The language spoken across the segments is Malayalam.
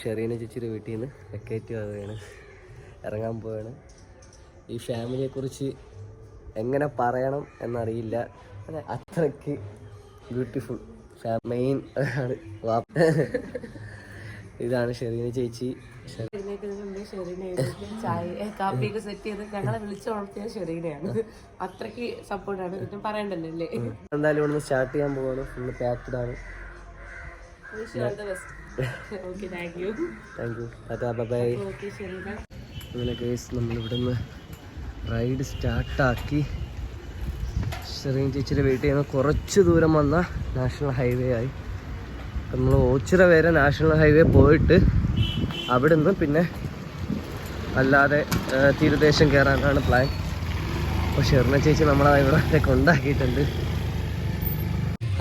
ഷെറീന ചേച്ചിയുടെ വീട്ടിൽ നിന്ന് വെക്കേറ്റ് ആവുകയാണ്, ഇറങ്ങാൻ പോവുകയാണ്. ഈ ഫാമിലിയെക്കുറിച്ച് എങ്ങനെ പറയണം എന്നറിയില്ല, അത്രയ്ക്ക് ബ്യൂട്ടിഫുൾ മെയിൻ ആണ്. ഇതാണ് ഷെറീന ചേച്ചി. ചായ കാപ്പിയൊക്കെ സെറ്റ് ചെയ്ത് ഞങ്ങളെ വിളിച്ചുണർത്തിയ ഷെറീനയാണ്. അത്രയ്ക്ക് സപ്പോർട്ടാണ്, പിന്നെ പറയണ്ടല്ലോ അല്ലേ. എന്തായാലും ഇവിടുന്ന് സ്റ്റാർട്ട് ചെയ്യാൻ പോവാണ്. ഫുള്ള് പാക്ഡ് ആണ്. അങ്ങനെ കേസ് നമ്മളിവിടുന്ന് റൈഡ് സ്റ്റാർട്ടാക്കി. ഷെറീൻ ചേച്ചിയുടെ വീട്ടിൽ നിന്ന് കുറച്ച് ദൂരം വന്ന നാഷണൽ ഹൈവേ ആയി. നമ്മൾ ഓച്ചിറ വരെ നാഷണൽ ഹൈവേ പോയിട്ട് അവിടുന്ന് പിന്നെ അല്ലാതെ തീരദേശം കയറാനാണ് പ്ലാൻ. അപ്പോൾ ഷെറീന ചേച്ചി നമ്മളെ ഇവിടെ കൊണ്ടാക്കിയിട്ടുണ്ട്.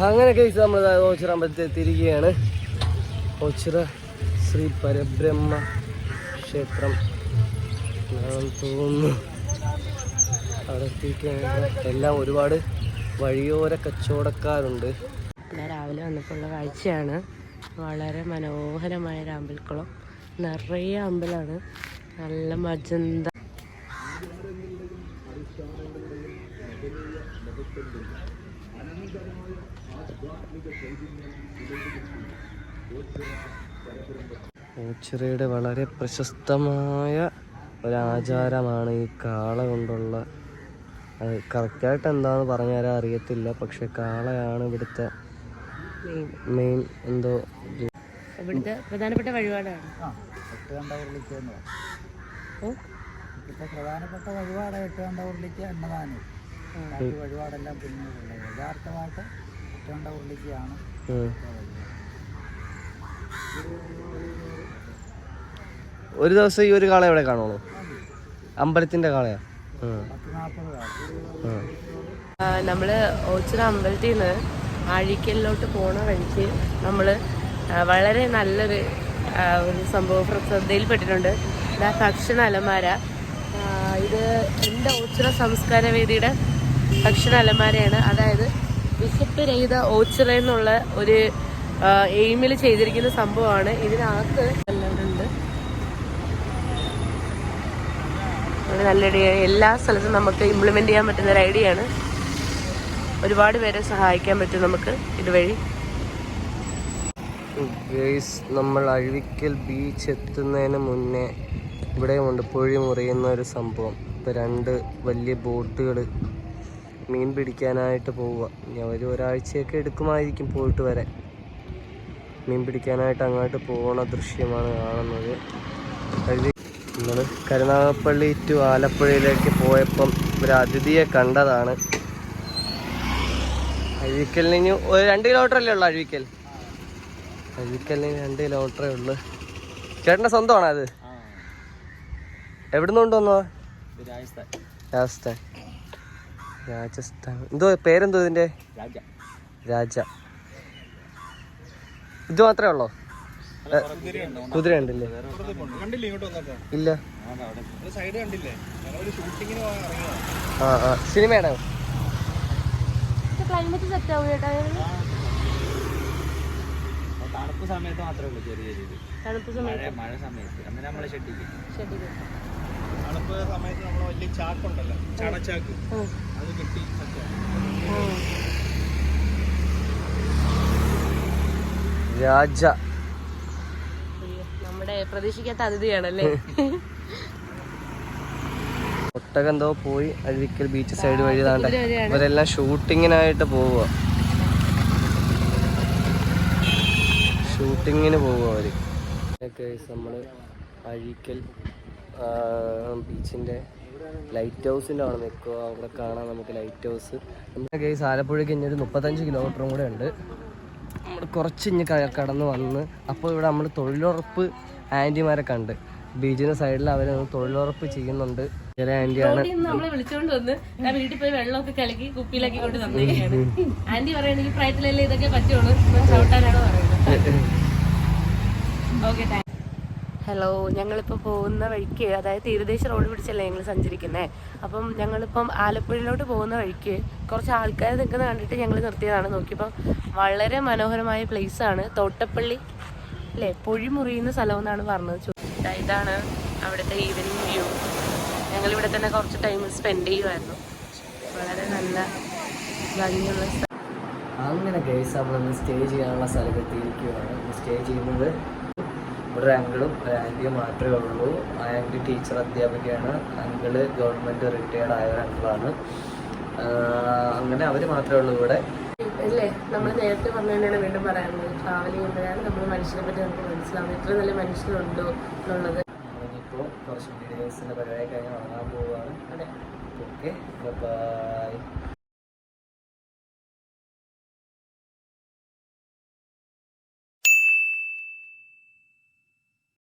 അങ്ങനെ കേസ് നമ്മൾ ഓച്ചിറ അമ്പലത്തിൽ എത്തിയിരിക്കുകയാണ്. ഓച്ചിറ ശ്രീ പരബ്രഹ്മ ക്ഷേത്രം തോന്നുന്നു. അവിടെ എത്തിയിരിക്കുകയാണ്. എല്ലാം ഒരുപാട് വഴിയോര കച്ചവടക്കാരുണ്ട്. രാവിലെ വന്നപ്പോഴുള്ള കാഴ്ചയാണ്. വളരെ മനോഹരമായ ഒരു അമ്പലക്കുളം, നിറയെ അമ്പലമാണ്, നല്ല മജന്ത. ഓച്ചിറയുടെ വളരെ പ്രശസ്തമായ ഒരാചാരമാണ് ഈ കാള കൊണ്ടുള്ള, അത് കറക്റ്റായിട്ട് എന്താണെന്ന് പറഞ്ഞു തരാൻ അറിയത്തില്ല, പക്ഷെ കാളയാണ് ഇവിടുത്തെ മെയിൻ എന്തോ ഇവിടുത്തെ പ്രധാനപ്പെട്ട വഴിപാടാണ്. പ്രധാനപ്പെട്ട വഴിപാട് എട്ടുകണ്ട ഉരുളിക്ക് അന്നദാനം. വഴിപാടെല്ലാം പിന്നീടുള്ളത് യഥാർത്ഥമായിട്ട് എട്ടുകണ്ട ഉരുളിക്കാണ്. ഒരു ദിവസം ഈ ഒരു കാള എവിടെ കാണുള്ളൂ? അമ്പലത്തിന്റെ കാളയാ? നമ്മള് ഓച്ചിറ അമ്പലത്തിൽ നിന്ന് ആഴിക്കലിലോട്ട് പോണ വഴിക്ക് നമ്മള് വളരെ നല്ലൊരു സംഭവം ശ്രദ്ധയിൽപ്പെട്ടിട്ടുണ്ട്. ഭക്ഷണ അലമാര. ഇത് എൻ്റെ ഓച്ചിറ സംസ്കാര വേദിയുടെ ഭക്ഷണ അലമാരയാണ്. അതായത് വിശപ്പ് രഹിത ഓച്ചിറ എന്നുള്ള ഒരു എയിമിൽ ചെയ്തിരിക്കുന്ന സംഭവമാണ്. ഇതിനകത്ത് എല്ലാവരുണ്ട്. നല്ലൊരു എല്ലാ സ്ഥലത്തും നമുക്ക് ഇംപ്ലിമെൻ്റ് ചെയ്യാൻ പറ്റുന്ന ഒരു ഐഡിയ ആണ്. ഒരുപാട് പേരെ സഹായിക്കാൻ പറ്റും നമുക്ക് ഇതുവഴി. നമ്മൾ അഴീക്കൽ ബീച്ച് എത്തുന്നതിന് മുന്നേ ഇവിടെയുമുണ്ട് പൊഴി മുറിയുന്ന ഒരു സംഭവം. ഇപ്പോൾ 2 വലിയ ബോട്ടുകൾ മീൻ പിടിക്കാനായിട്ട് പോവുക. ഇനി ഒരാഴ്ചയൊക്കെ എടുക്കുമായിരിക്കും പോയിട്ട് വരെ. മീൻ പിടിക്കാനായിട്ട് അങ്ങോട്ട് പോകുന്ന ദൃശ്യമാണ് കാണുന്നത്. നമ്മൾ കരുനാഗപ്പള്ളി ടു ആലപ്പുഴയിലേക്ക് പോയപ്പം ഒരു അതിഥിയെ കണ്ടതാണ്. അഴീക്കലിന് 2 കിലോമീറ്റർ അല്ലേ ഉള്ളു? അഴീക്കലിന് 2 കിലോമീറ്ററേ ഉള്ളു. ചേട്ടൻ്റെ സ്വന്തമാണോ അത്? എവിടുന്ന് കൊണ്ടുവന്നോ? രാജസ്ഥാൻ. എന്തോ പേരെന്തോ ഇതിൻ്റെ? രാജ. ഇത് മാത്രമേ ഉള്ളോ? കുതിര ഉണ്ടല്ലേ? ഇല്ല. സിനിമയാണോ? ക്ലൈമറ്റ് സെറ്റ് ആവും ചേട്ടാ. തണുപ്പ് സമയത്ത് മാത്രമേ ഉള്ളൂ ചെറിയ രീതി. തണുപ്പ് സമയത്ത്, മഴ സമയത്ത് അങ്ങനെ നമ്മളെ ഷെഡിക്ക്. തണുപ്പ് സമയത്ത് നമ്മൾ വലിയ ചാക്കുണ്ടല്ലോ, ചണച്ചാക്ക്, അത് കിട്ടി. രാജ നമ്മുടെ പ്രതീക്ഷിക്കാത്ത അതിഥിയാണല്ലേ. ഒട്ടകന്തോ പോയി അഴീക്കൽ ബീച്ച് സൈഡ് വഴി താണ്ട ഇവരെല്ലാം ഷൂട്ടിങ്ങിനായിട്ട് പോവുക. ഷൂട്ടിങ്ങിന് പോവുക അവർ. നമ്മൾ അഴീക്കൽ ബീച്ചിൻ്റെ ലൈറ്റ് ഹൗസിൻ്റെ അവിടെ നിൽക്കുക. അവിടെ കാണാം നമുക്ക് ലൈറ്റ് ഹൗസ്. നമ്മുടെ കേസ് ആലപ്പുഴയ്ക്ക് ഇനി ഒരു 35 കിലോമീറ്ററും കൂടെ ഉണ്ട്. നമ്മൾ കുറച്ച് ഇനി കടന്ന് വന്ന് അപ്പോൾ ഇവിടെ നമ്മൾ തൊഴിലുറപ്പ് ആൻറ്റിമാരെ കണ്ട്. ബീച്ചിൻ്റെ സൈഡിൽ അവർ തൊഴിലുറപ്പ് ചെയ്യുന്നുണ്ട്. ചെറിയ ആൻറ്റിയാണ്. നമ്മളെ വിളിച്ചോണ്ട് വന്ന് വീട്ടിൽ പോയി വെള്ളമൊക്കെ കലക്കി കുപ്പിയിലാക്കി കൊണ്ട് തന്നിരിക്കുകയാണ്. ആൻറ്റി പറയണെങ്കിൽ ഈ പ്രായത്തിലല്ലേ ഇതൊക്കെ പറ്റുള്ളൂ, ചവിട്ടാനാണോ പറയുന്നത്. Okay, thank you. ഹലോ, ഞങ്ങളിപ്പോൾ പോകുന്ന വഴിക്ക്, അതായത് തീരദേശ റോഡ് പിടിച്ചല്ലേ ഞങ്ങൾ സഞ്ചരിക്കുന്നത്. അപ്പം ഞങ്ങളിപ്പം ആലപ്പുഴയിലോട്ട് പോകുന്ന വഴിക്ക് കുറച്ച് ആൾക്കാർ നിൽക്കുന്നത് കണ്ടിട്ട് ഞങ്ങൾ നിർത്തിയതാണ്. നോക്കിയപ്പോൾ വളരെ മനോഹരമായ പ്ലേസാണ്. തോട്ടപ്പള്ളി അല്ലേ പൊഴി മുറിയുന്ന സ്ഥലം എന്നാണ് പറഞ്ഞത്. ഇതാണ് അവിടുത്തെ ഈവനിങ് വ്യൂ. ഞങ്ങളിവിടെ തന്നെ കുറച്ച് ടൈം സ്പെൻഡ് ചെയ്യുമായിരുന്നു. വളരെ നല്ല ഭംഗിയുള്ള സ്ഥലം. അങ്ങനെ ഗൈസ് നമ്മളൊന്ന് സ്റ്റേ ചെയ്യാനുള്ള സ്ഥലത്തെത്തിയിരിക്കുകയാണ്. സ്റ്റേ ചെയ്യുന്നത് ഇവിടെ ഒരു അങ്കിളും ഒരു ആൻറ്റിയും മാത്രമേ ഉള്ളൂ. ആ ആൻറ്റി ടീച്ചർ അധ്യാപികയാണ്, അങ്കിള് ഗവൺമെൻറ് റിട്ടയർഡ് ആയ ഒരു അങ്കിളാണ്. അങ്ങനെ അവർ മാത്രമേ ഉള്ളൂ ഇവിടെ. അല്ലേ നമ്മൾ നേരത്തെ പറഞ്ഞു തന്നെയാണ് വീണ്ടും പറയാനുള്ളത്. ട്രാവൽ ചെയ്യുമ്പോഴാണ് നമ്മൾ മനുഷ്യനെ പറ്റി നമുക്ക് മനസ്സിലാവുന്നത്, ഇത്ര നല്ല മനുഷ്യരുണ്ടോ എന്നുള്ളത്. ഇപ്പോൾ കുറച്ച് വീഡിയോസിൻ്റെ പരിപാടി കഴിഞ്ഞ് വാങ്ങാൻ പോവുകയാണ്. അതെ, ഓക്കെ, ബൈ.